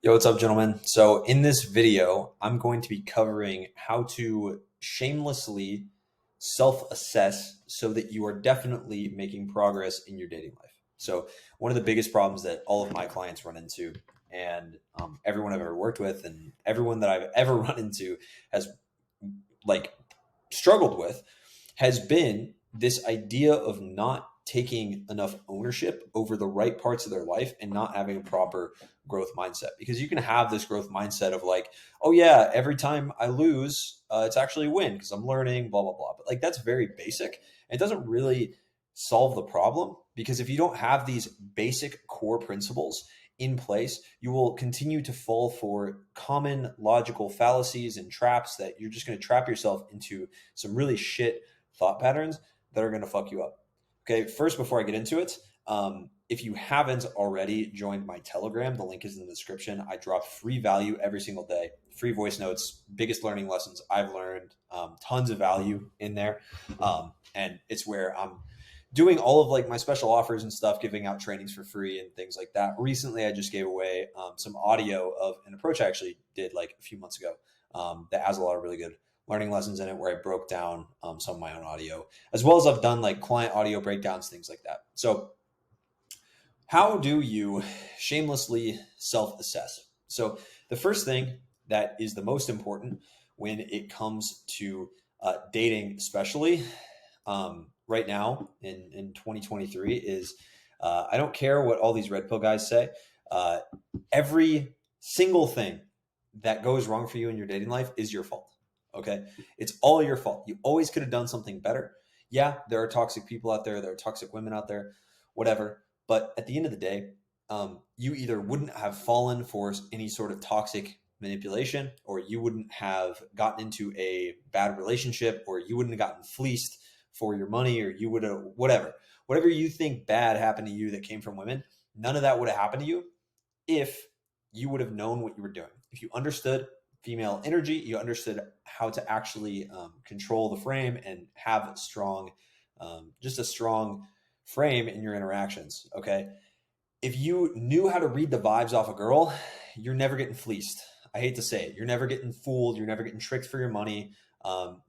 Yo, what's up, gentlemen? So in this video, I'm going to be covering how to shamelessly self-assess so that you are definitely making progress in your dating life. So one of the biggest problems that all of my clients run into, and everyone I've ever worked with, and everyone that I've ever run into has like struggled with, has been this idea of not taking enough ownership over the right parts of their life and not having a proper growth mindset. Because you can have this growth mindset of like, oh yeah, every time I lose, it's actually a win because I'm learning, blah blah blah. But like that's very basic. It doesn't really solve the problem, because if you don't have these basic core principles in place, you will continue to fall for common logical fallacies and traps that you're just going to trap yourself into some really shit thought patterns that are going to fuck you up. Okay, first, before I get into it, if you haven't already joined my Telegram, the link is in the description. I drop free value every single day, free voice notes, biggest learning lessons I've learned, tons of value in there. And it's where I'm doing all of like my special offers and stuff, giving out trainings for free and things like that. Recently, I just gave away some audio of an approach I actually did like a few months ago that has a lot of really good learning lessons in it, where I broke down some of my own audio, as well as I've done like client audio breakdowns, things like that. So how do you shamelessly self-assess? So the first thing that is the most important when it comes to dating, especially right now in 2023, is I don't care what all these red pill guys say. Uh, every single thing that goes wrong for you in your dating life is your fault. Okay. It's all your fault. You always could have done something better. Yeah, there are toxic people out there. There are toxic women out there, whatever. But at the end of the day, you either wouldn't have fallen for any sort of toxic manipulation, or you wouldn't have gotten into a bad relationship, or you wouldn't have gotten fleeced for your money, or you would have, whatever you think bad happened to you that came from women, none of that would have happened to you if you would have known what you were doing. If you understood female energy, you understood how to actually control the frame and have strong, just a strong frame in your interactions. Okay. If you knew how to read the vibes off a girl, you're never getting fleeced. I hate to say it. You're never getting fooled. You're never getting tricked for your money.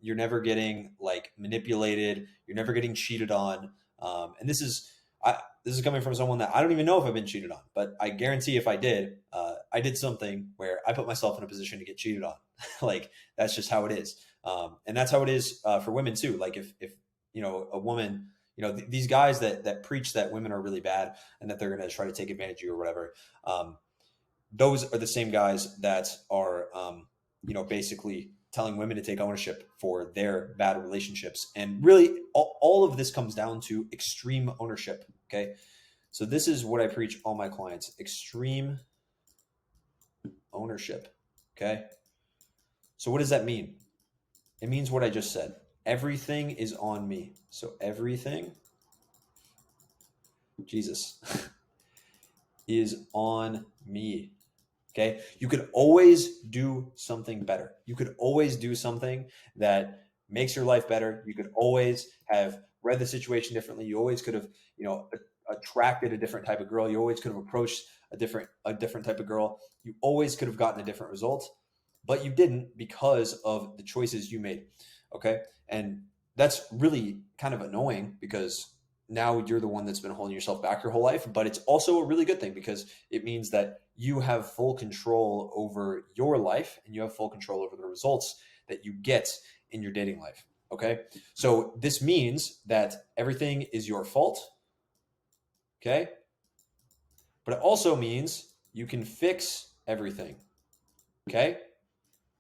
You're never getting like manipulated. You're never getting cheated on. And this is coming from someone that I don't even know if I've been cheated on, but I guarantee if I did something where I put myself in a position to get cheated on. Like that's just how it is. And that's how it is for women too. Like if a woman, these guys that preach that women are really bad and that they're going to try to take advantage of you or whatever. Those are the same guys that are, basically telling women to take ownership for their bad relationships. And really, all of this comes down to extreme ownership. Okay. So this is what I preach all my clients: extreme ownership. Okay. So what does that mean? It means what I just said. Everything is on me. So everything, Jesus, is on me. Okay. You could always do something better. You could always do something that makes your life better. You could always have read the situation differently. You always could have, attracted a different type of girl. You always could have approached a different type of girl. You always could have gotten a different result, but you didn't because of the choices you made. Okay. And that's really kind of annoying, because now you're the one that's been holding yourself back your whole life. But it's also a really good thing, because it means that you have full control over your life and you have full control over the results that you get in your dating life. Okay. So this means that everything is your fault. Okay. But it also means you can fix everything. Okay.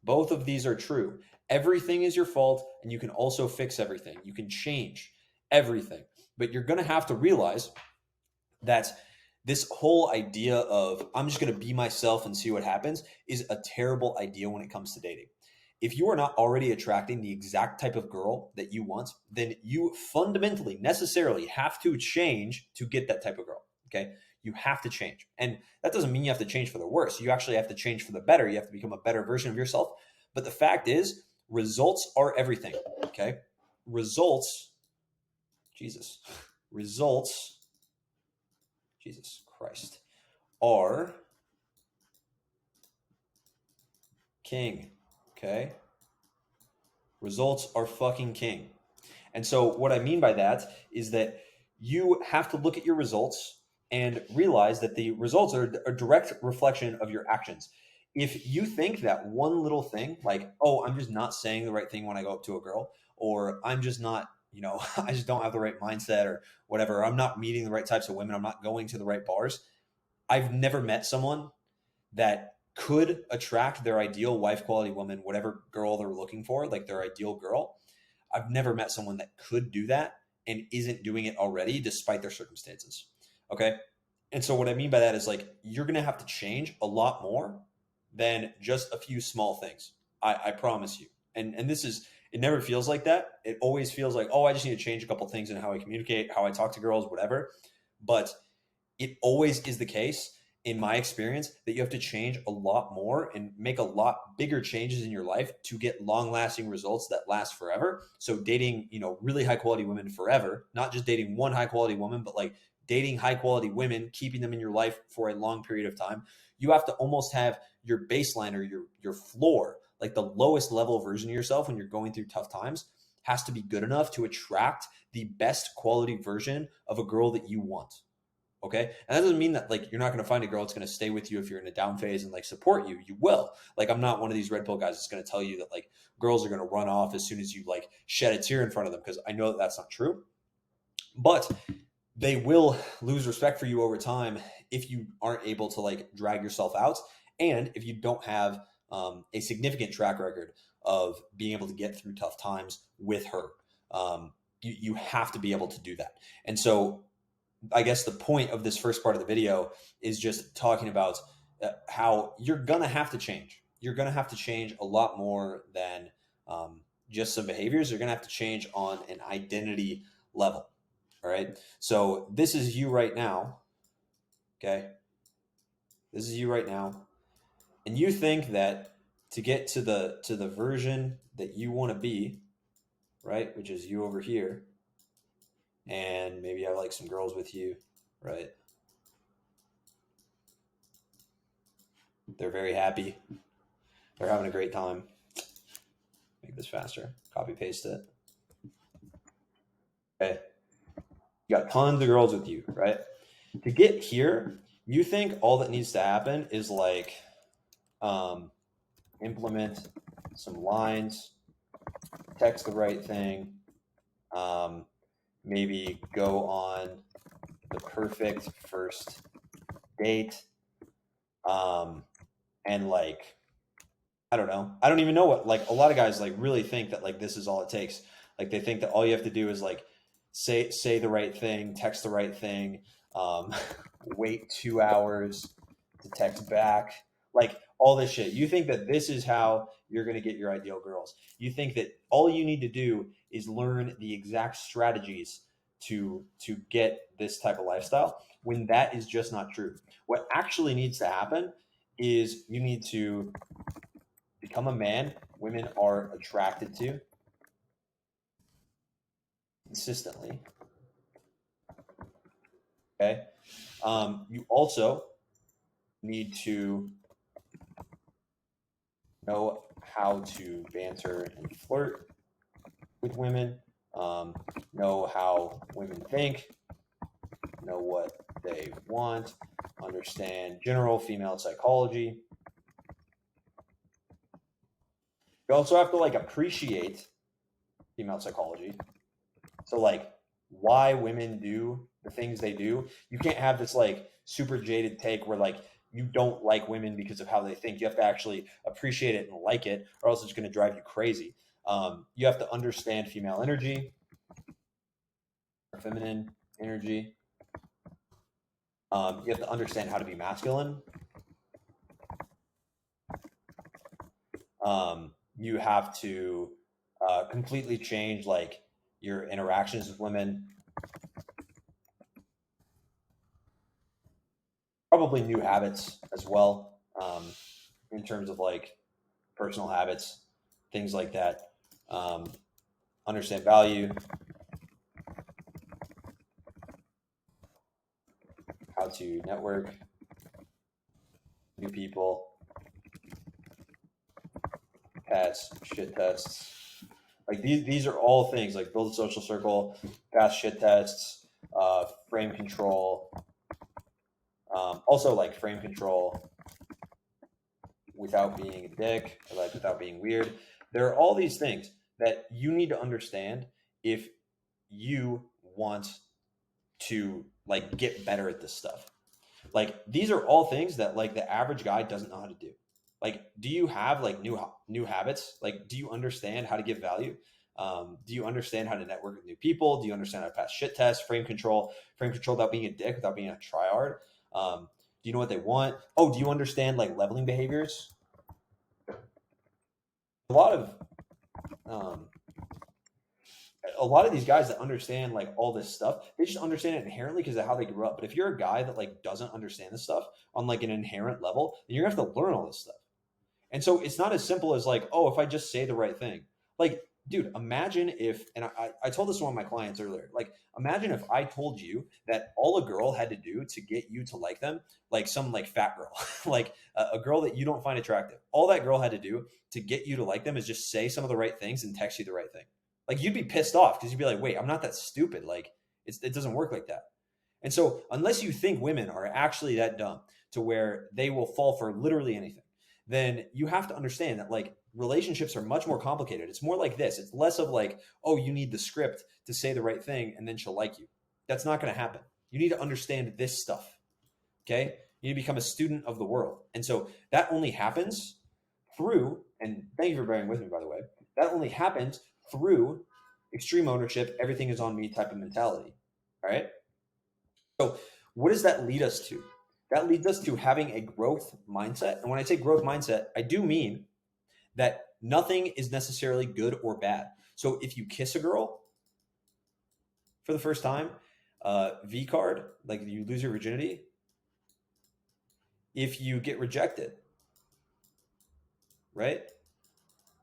Both of these are true. Everything is your fault, and you can also fix everything. You can change everything. But you're going to have to realize that this whole idea of I'm just going to be myself and see what happens is a terrible idea when it comes to dating. If you are not already attracting the exact type of girl that you want, then you fundamentally, necessarily have to change to get that type of girl. Okay. You have to change. And that doesn't mean you have to change for the worse. You actually have to change for the better. You have to become a better version of yourself. But the fact is, results are everything. Okay. Results, Jesus, results, Jesus Christ, are king. Okay? Results are fucking king. And so, what I mean by that is that you have to look at your results and realize that the results are a direct reflection of your actions. If you think that one little thing, like, oh, I'm just not saying the right thing when I go up to a girl, or I'm just not, I just don't have the right mindset or whatever, or I'm not meeting the right types of women, I'm not going to the right bars. I've never met someone that could attract their ideal wife quality woman, whatever girl they're looking for, like their ideal girl. I've never met someone that could do that and isn't doing it already despite their circumstances. Okay. And so what I mean by that is like you're gonna have to change a lot more than just a few small things. I promise you. And this is it never feels like that. It always feels like, oh, I just need to change a couple things in how I communicate, how I talk to girls, whatever. But it always is the case in my experience that you have to change a lot more and make a lot bigger changes in your life to get long lasting results that last forever. So dating, really high quality women forever, not just dating one high quality woman, but like dating high quality women, keeping them in your life for a long period of time. You have to almost have your baseline or your floor, like the lowest level version of yourself when you're going through tough times, has to be good enough to attract the best quality version of a girl that you want. Okay. And that doesn't mean that like you're not going to find a girl that's going to stay with you if you're in a down phase and like support you. You will. Like, I'm not one of these red pill guys that's going to tell you that like girls are going to run off as soon as you like shed a tear in front of them, because I know that that's not true. But they will lose respect for you over time if you aren't able to like drag yourself out, and if you don't have a significant track record of being able to get through tough times with her. You have to be able to do that. And so I guess the point of this first part of the video is just talking about how you're going to have to change. You're going to have to change a lot more than just some behaviors. You're going to have to change on an identity level. All right. So this is you right now. Okay. This is you right now. And you think that to get to the version that you want to be, right, which is you over here, and maybe have like some girls with you, right? They're very happy. They're having a great time. Make this faster. Copy paste it. Okay. You got tons of girls with you, right? To get here, you think all that needs to happen is like implement some lines, text the right thing, maybe go on the perfect first date, and like I don't know. I don't even know what, like, a lot of guys like really think that like this is all it takes. Like they think that all you have to do is like say the right thing, text the right thing, um, wait 2 hours to text back, like all this shit. You think that this is how you're going to get your ideal girls. You think that all you need to do is learn the exact strategies to get this type of lifestyle, when that is just not true. What actually needs to happen is you need to become a man women are attracted to consistently. Okay. You also need to know how to banter and flirt with women, know how women think, know what they want, understand general female psychology. You also have to like appreciate female psychology. So like why women do the things they do. You can't have this like super jaded take where like you don't like women because of how they think. You have to actually appreciate it and like it, or else it's going to drive you crazy. You have to understand female energy, or feminine energy. You have to understand how to be masculine. You have to completely change like your interactions with women. Probably new habits as well, in terms of like personal habits, things like that. Understand value, how to network, new people. pass shit tests. Like these are all things like build a social circle, pass shit tests, frame control. Also like frame control without being a dick, or like without being weird. There are all these things that you need to understand if you want to like get better at this stuff. Like these are all things that like the average guy doesn't know how to do. Like, do you have like new habits? Like, do you understand how to give value? Do you understand how to network with new people? Do you understand how to pass shit tests, frame control without being a dick, without being a tryhard? Do you know what they want? Oh, do you understand like leveling behaviors? A lot of um, a lot of these guys that understand like all this stuff, they just understand it inherently because of how they grew up. But if you're a guy that like doesn't understand this stuff on like an inherent level, then you're gonna have to learn all this stuff. And so it's not as simple as like, oh, if I just say the right thing. Like, dude, imagine if, and I told this to one of my clients earlier, like, imagine if I told you that all a girl had to do to get you to like them, like some like fat girl, like a girl that you don't find attractive. All that girl had to do to get you to like them is just say some of the right things and text you the right thing. Like, you'd be pissed off because you'd be like, wait, I'm not that stupid. Like, it doesn't work like that. And so, unless you think women are actually that dumb to where they will fall for literally anything, then you have to understand that like relationships are much more complicated. It's more like this. It's less of like, oh, you need the script to say the right thing and then she'll like you. That's not going to happen. You need to understand this stuff. Okay. You need to become a student of the world. And so that only happens through, and thank you for bearing with me, by the way, that only happens through extreme ownership, everything is on me type of mentality. All right. So what does that lead us to? That leads us to having a growth mindset. And when I say growth mindset, I do mean that nothing is necessarily good or bad. So if you kiss a girl for the first time, V card, like you lose your virginity. If you get rejected, right?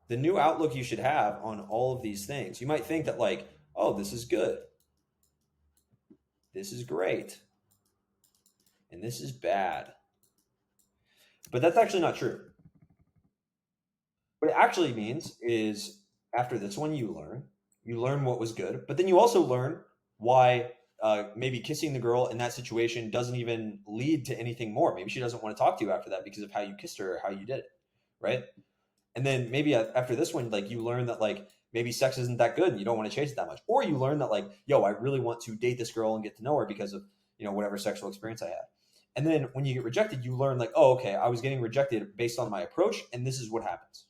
The new outlook you should have on all of these things. You might think that like, oh, this is good. This is great. And this is bad. But that's actually not true. What it actually means is after this one, you learn what was good, but then you also learn why maybe kissing the girl in that situation doesn't even lead to anything more. Maybe she doesn't want to talk to you after that because of how you kissed her or how you did it, right? And then maybe after this one, like you learn that like maybe sex isn't that good and you don't want to chase it that much, or you learn that like, yo, I really want to date this girl and get to know her because of whatever sexual experience I had. And then when you get rejected, you learn like, oh, okay, I was getting rejected based on my approach, and this is what happens.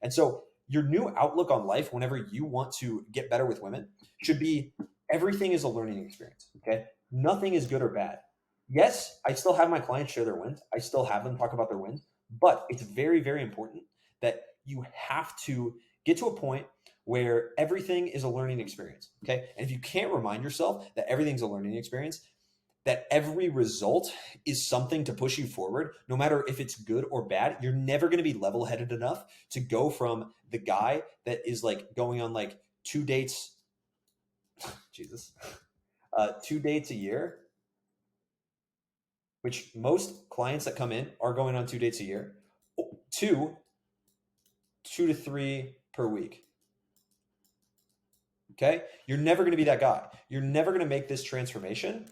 And so your new outlook on life, whenever you want to get better with women, should be everything is a learning experience. Okay. Nothing is good or bad. Yes, I still have my clients share their wins. I still have them talk about their wins, but it's very, very important that you have to get to a point where everything is a learning experience. Okay. And if you can't remind yourself that everything's a learning experience, that every result is something to push you forward, no matter if it's good or bad, you're never going to be level-headed enough to go from the guy that is like going on like 2 dates, Jesus, 2 dates a year, which most clients that come in are going on 2 dates a year, two to three per week. Okay. You're never going to be that guy. You're never going to make this transformation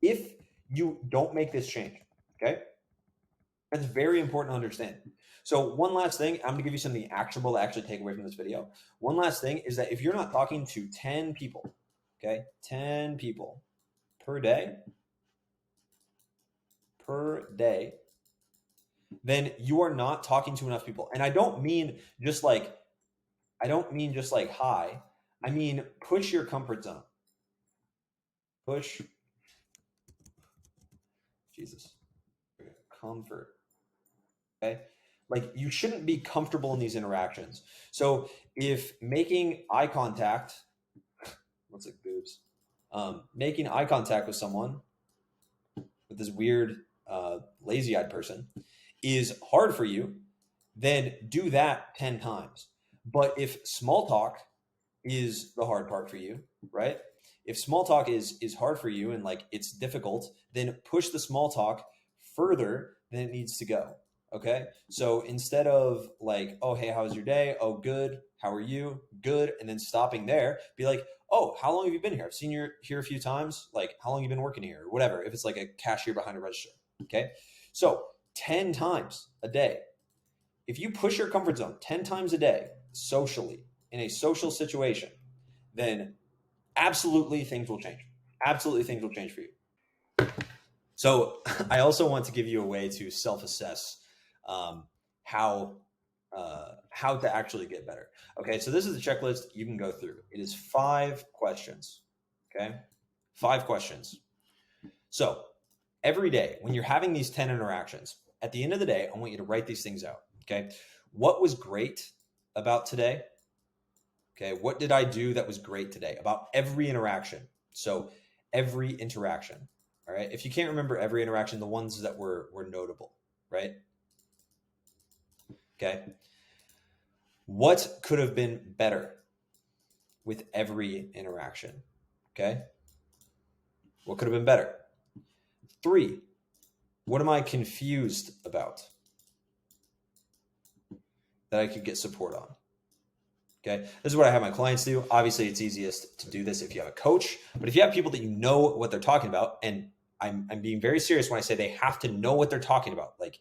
if you don't make this change. Okay. That's very important to understand. So one last thing, I'm going to give you something actionable to actually take away from this video. One last thing is that if you're not talking to 10 people, okay, 10 people per day, then you are not talking to enough people. And I don't mean just like hi. I mean, push your comfort zone. Push. Jesus. Comfort. Okay. Like you shouldn't be comfortable in these interactions. So if making eye contact, looks like boobs, making eye contact with someone, with this weird lazy-eyed person, is hard for you, then do that 10 times. But if small talk is the hard part for you, right? If small talk is hard for you and like it's difficult, then push the small talk further than it needs to go. Okay. So instead of like, oh, hey, how was your day? Oh, good. How are you? Good. And then stopping there, be like, oh, how long have you been here? I've seen you here a few times. Like, how long have you been working here or whatever, if it's like a cashier behind a register. Okay. So 10 times a day. If you push your comfort zone 10 times a day socially in a social situation, then absolutely things will change. Absolutely things will change for you. So I also want to give you a way to self-assess um, how how to actually get better. Okay, so this is the checklist you can go through. It is 5 questions. Okay, 5 questions. So every day when you're having these 10 interactions, at the end of the day, I want you to write these things out. Okay, what was great about today? Okay, what did I do that was great today about every interaction? So every interaction. All right. If you can't remember every interaction, the ones that were notable, right? Okay. What could have been better with every interaction? Okay. What could have been better? 3, what am I confused about that I could get support on? Okay. This is what I have my clients do. Obviously, it's easiest to do this if you have a coach, but if you have people that you know what they're talking about, and I'm being very serious when I say they have to know what they're talking about. Like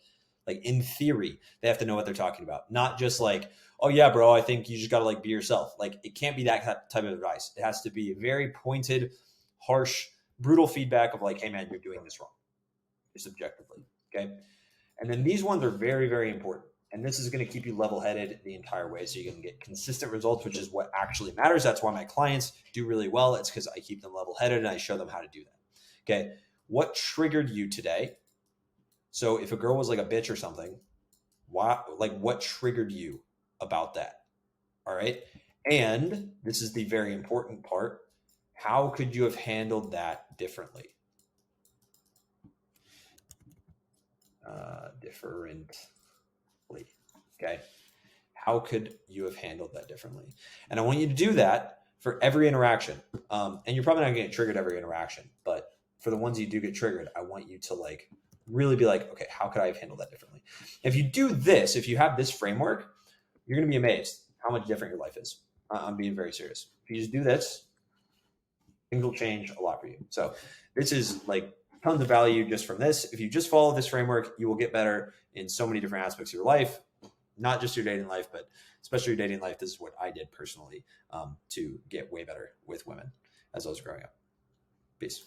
in theory, they have to know what they're talking about, not just like, oh yeah, bro, I think you just got to like be yourself. Like it can't be that type of advice. It has to be very pointed, harsh, brutal feedback of like, hey man, you're doing this wrong, subjectively. Okay. And then these ones are very, very important. And this is going to keep you level-headed the entire way so you can get consistent results, which is what actually matters. That's why my clients do really well. It's because I keep them level-headed and I show them how to do that. Okay. What triggered you today? So if a girl was like a bitch or something, what triggered you about that? All right. And this is the very important part. How could you have handled that differently? Differently. Okay. How could you have handled that differently? And I want you to do that for every interaction. And you're probably not going to get triggered every interaction, but for the ones you do get triggered, I want you to like really be like, okay, how could I have handled that differently? If you do this, if you have this framework, you're going to be amazed how much different your life is. I'm being very serious. If you just do this, things will change a lot for you. So this is like tons of value just from this. If you just follow this framework, you will get better in so many different aspects of your life, not just your dating life, but especially your dating life. This is what I did personally to get way better with women as I was growing up. Peace.